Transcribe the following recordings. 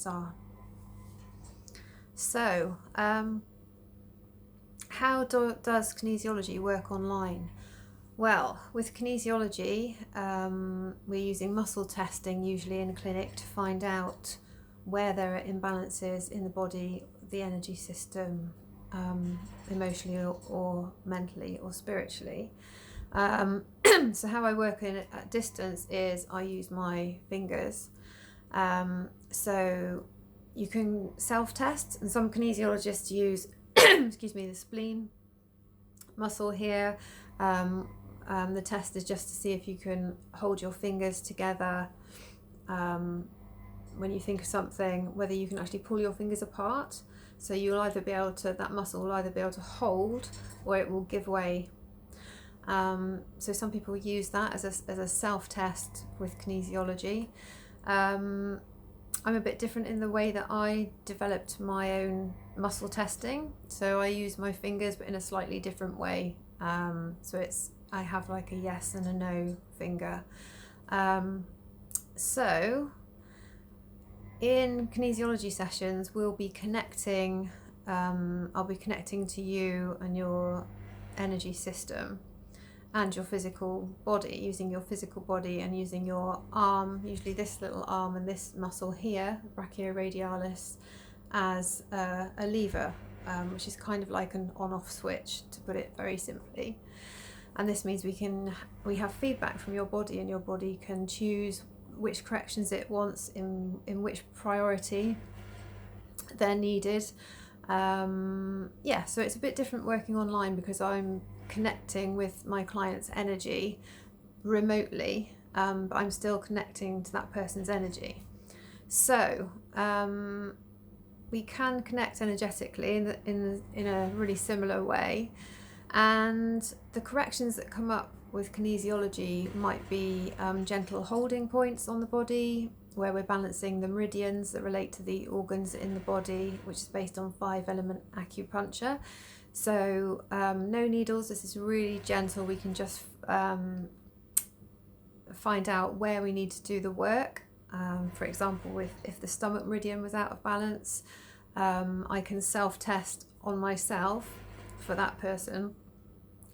are. So, how does kinesiology work online? Well, with kinesiology, we're using muscle testing usually in a clinic to find out where there are imbalances in the body, the energy system, emotionally or mentally or spiritually. So how I work at distance is I use my fingers. So you can self-test, and some kinesiologists use excuse me, the spleen muscle here. The test is just to see if you can hold your fingers together when you think of something, whether you can actually pull your fingers apart. So you'll either be able to, that muscle will either be able to hold or it will give way. So some people use that as a self-test with kinesiology. I'm a bit different in the way that I developed my own muscle testing. So I use my fingers, but in a slightly different way. So I have like a yes and a no finger. So in kinesiology sessions, we'll be connecting, I'll be connecting to you and your energy system and your physical body, using your physical body and using your arm, usually this little arm and this muscle here, brachioradialis, as a lever, which is kind of like an on-off switch, to put it very simply. And this means we have feedback from your body, and your body can choose which corrections it wants in which priority they're needed. So it's a bit different working online because I'm connecting with my client's energy remotely, but I'm still connecting to that person's energy. So we can connect energetically in a really similar way, and the corrections that come up with kinesiology might be gentle holding points on the body, where we're balancing the meridians that relate to the organs in the body, which is based on 5-element acupuncture. So no needles, this is really gentle. We can just find out where we need to do the work. For example, if the stomach meridian was out of balance, I can self-test on myself for that person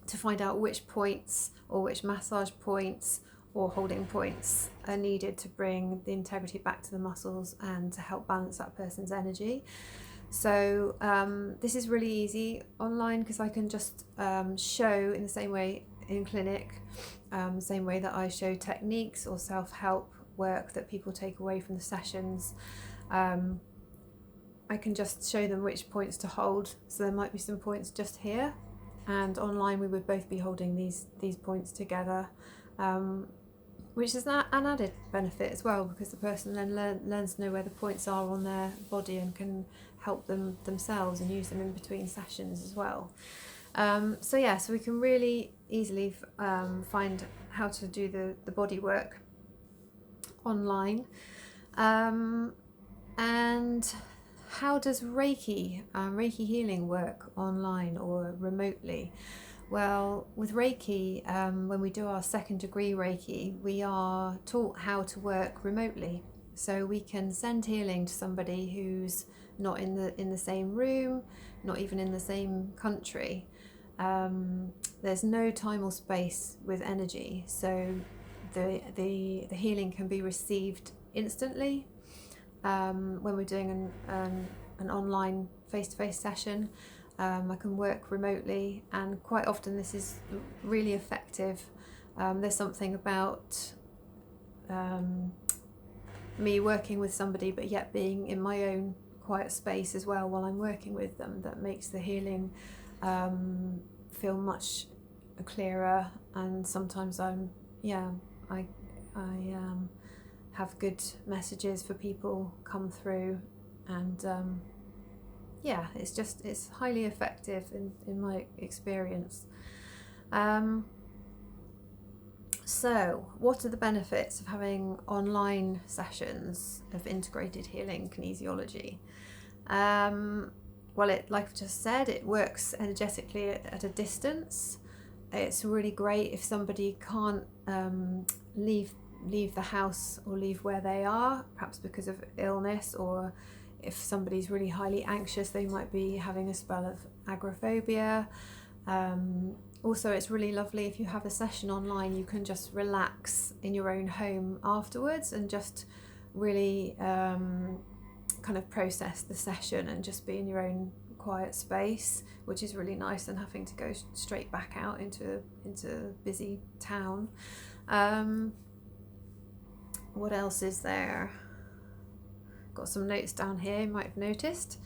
to find out which points or which massage points or holding points are needed to bring the integrity back to the muscles and to help balance that person's energy. So this is really easy online because I can just show in the same way in clinic, same way that I show techniques or self-help work that people take away from the sessions. I can just show them which points to hold. So there might be some points just here, and online we would both be holding these points together, which is an added benefit as well, because the person then learns to know where the points are on their body and can help them themselves and use them in between sessions as well. So we can really easily find how to do the body work online. And how does Reiki healing work online or remotely? Well, with Reiki, when we do our 2nd degree Reiki, we are taught how to work remotely. So we can send healing to somebody who's not in the same room, not even in the same country. There's no time or space with energy, so the healing can be received instantly. When we're doing an online face-to-face session, I can work remotely, and quite often this is really effective. There's something about me working with somebody but yet being in my own quiet space as well while I'm working with them that makes the healing feel much clearer. And sometimes I have good messages for people come through, and it's highly effective in my experience. So what are the benefits of having online sessions of integrated healing kinesiology? Well, like I've just said, it works energetically at a distance. It's really great if somebody can't leave leave the house or leave where they are, perhaps because of illness, or if somebody's really highly anxious, they might be having a spell of agoraphobia. Also, it's really lovely if you have a session online, you can just relax in your own home afterwards and just really kind of process the session and just be in your own quiet space, which is really nice than having to go straight back out into busy town. What else is there? Got some notes down here, you might have noticed.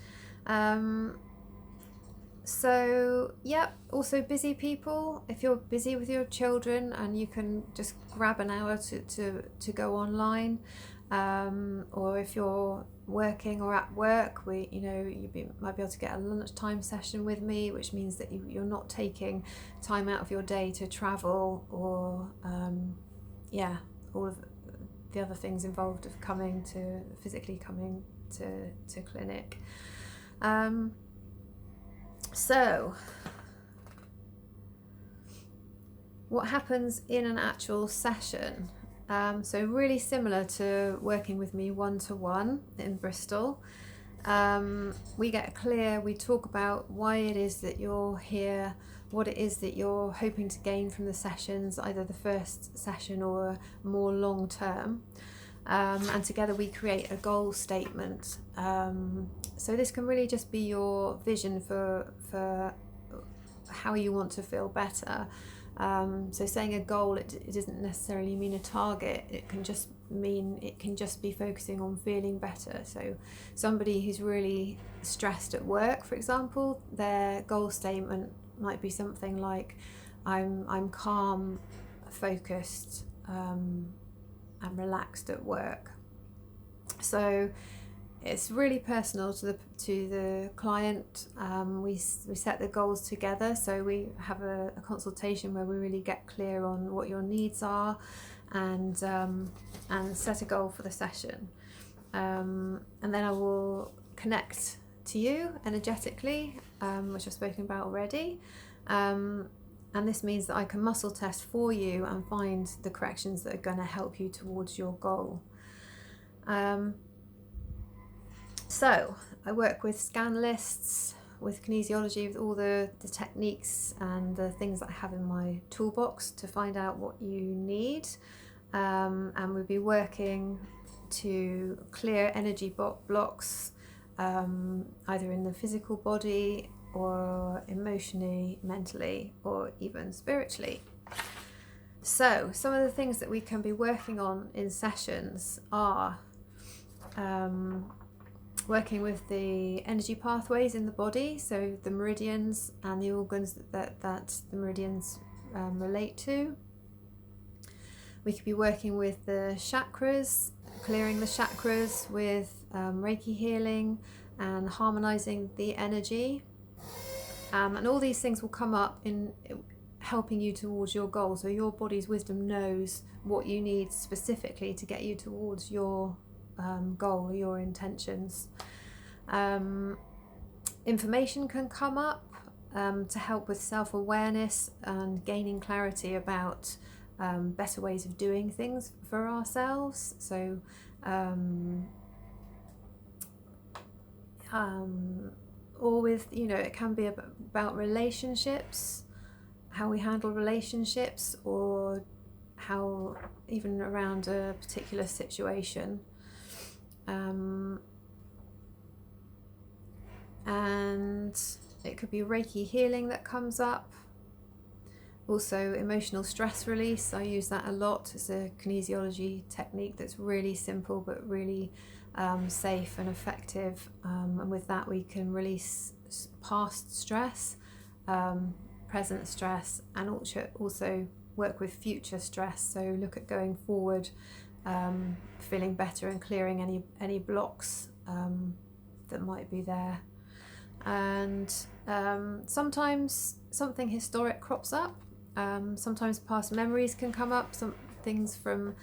So yeah, also busy people, if you're busy with your children and you can just grab an hour to go online, or if you're working or at work, might be able to get a lunchtime session with me, which means that you're not taking time out of your day to travel or all of the other things involved of physically coming to clinic. So what happens in an actual session? So really similar to working with me one-to-one in Bristol. We get clear, we talk about why it is that you're here, what it is that you're hoping to gain from the sessions, either the first session or more long term. And together we create a goal statement. So this can really just be your vision for how you want to feel better. So saying a goal, it doesn't necessarily mean a target. It can just be focusing on feeling better. So somebody who's really stressed at work, for example, their goal statement might be something like, I'm calm, focused, and relaxed at work. So it's really personal to the client. We set the goals together, so we have a consultation where we really get clear on what your needs are, and set a goal for the session. And then I will connect to you energetically, which I've spoken about already. And this means that I can muscle test for you and find the corrections that are going to help you towards your goal. So I work with scan lists, with kinesiology, with all the techniques and the things that I have in my toolbox to find out what you need. And we'll be working to clear energy blocks, either in the physical body or emotionally, mentally, or even spiritually. So some of the things that we can be working on in sessions are working with the energy pathways in the body, so the meridians and the organs that the meridians relate to. We could be working with the chakras, clearing the chakras with Reiki healing and harmonizing the energy. And all these things will come up in helping you towards your goal. So your body's wisdom knows what you need specifically to get you towards your goal, your intentions. Information can come up to help with self-awareness and gaining clarity about better ways of doing things for ourselves. So or with, it can be about relationships, how we handle relationships, or how even around a particular situation. And it could be Reiki healing that comes up. Also emotional stress release, I use that a lot. It's a kinesiology technique that's really simple but really safe and effective, and with that we can release past stress, present stress, and also work with future stress. So look at going forward, feeling better and clearing any blocks that might be there. And sometimes something historic crops up. Sometimes past memories can come up, some things from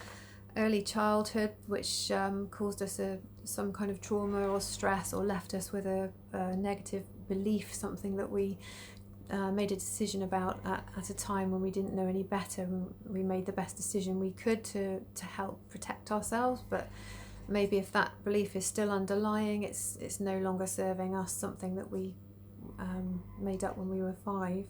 early childhood which caused us some kind of trauma or stress, or left us with a negative belief, something that we made a decision about at a time when we didn't know any better, and we made the best decision we could to help protect ourselves. But maybe if that belief is still underlying, it's no longer serving us, something that we made up when we were 5.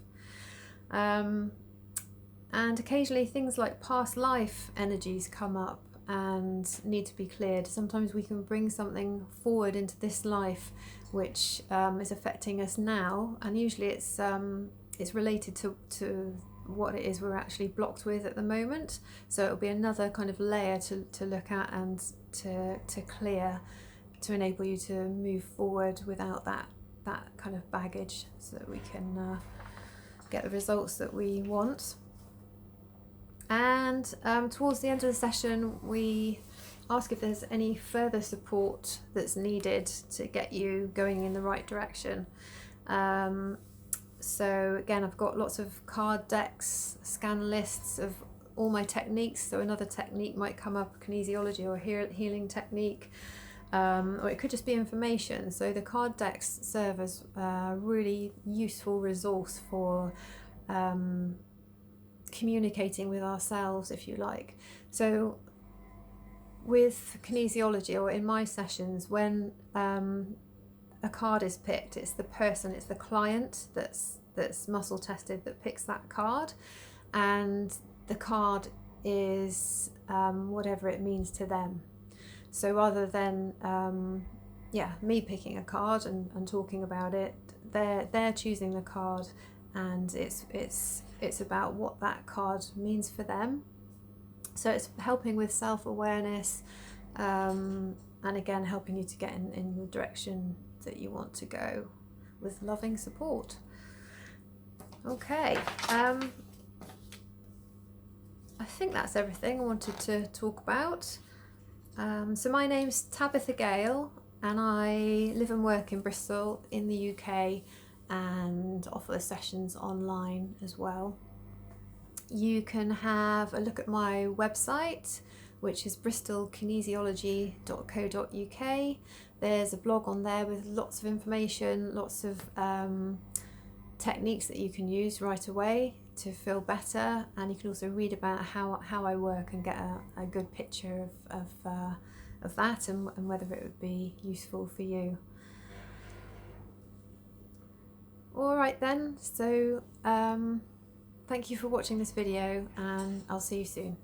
And occasionally things like past life energies come up and need to be cleared. Sometimes we can bring something forward into this life which is affecting us now, and usually it's related to what it is we're actually blocked with at the moment. So it'll be another kind of layer to look at and to clear, to enable you to move forward without that kind of baggage, so that we can get the results that we want. And towards the end of the session, we ask if there's any further support that's needed to get you going in the right direction. So again, I've got lots of card decks, scan lists of all my techniques. So another technique might come up, kinesiology or healing technique, or it could just be information. So the card decks serve as a really useful resource for communicating with ourselves, if you like. So with kinesiology, or in my sessions, when a card is picked, it's the person, it's the client that's muscle tested that picks that card, and the card is whatever it means to them. So rather than me picking a card and talking about it, they're choosing the card, and it's about what that card means for them. So it's helping with self-awareness, and again helping you to get in the direction that you want to go, with loving support. Okay, I think that's everything I wanted to talk about. So my name's Tabitha Gale, and I live and work in Bristol in the UK, and offer the sessions online as well. You can have a look at my website, which is bristolkinesiology.co.uk. There's a blog on there with lots of information, lots of techniques that you can use right away to feel better, and you can also read about how I work and get a good picture of that, and whether it would be useful for you. Alright then, so thank you for watching this video, and I'll see you soon.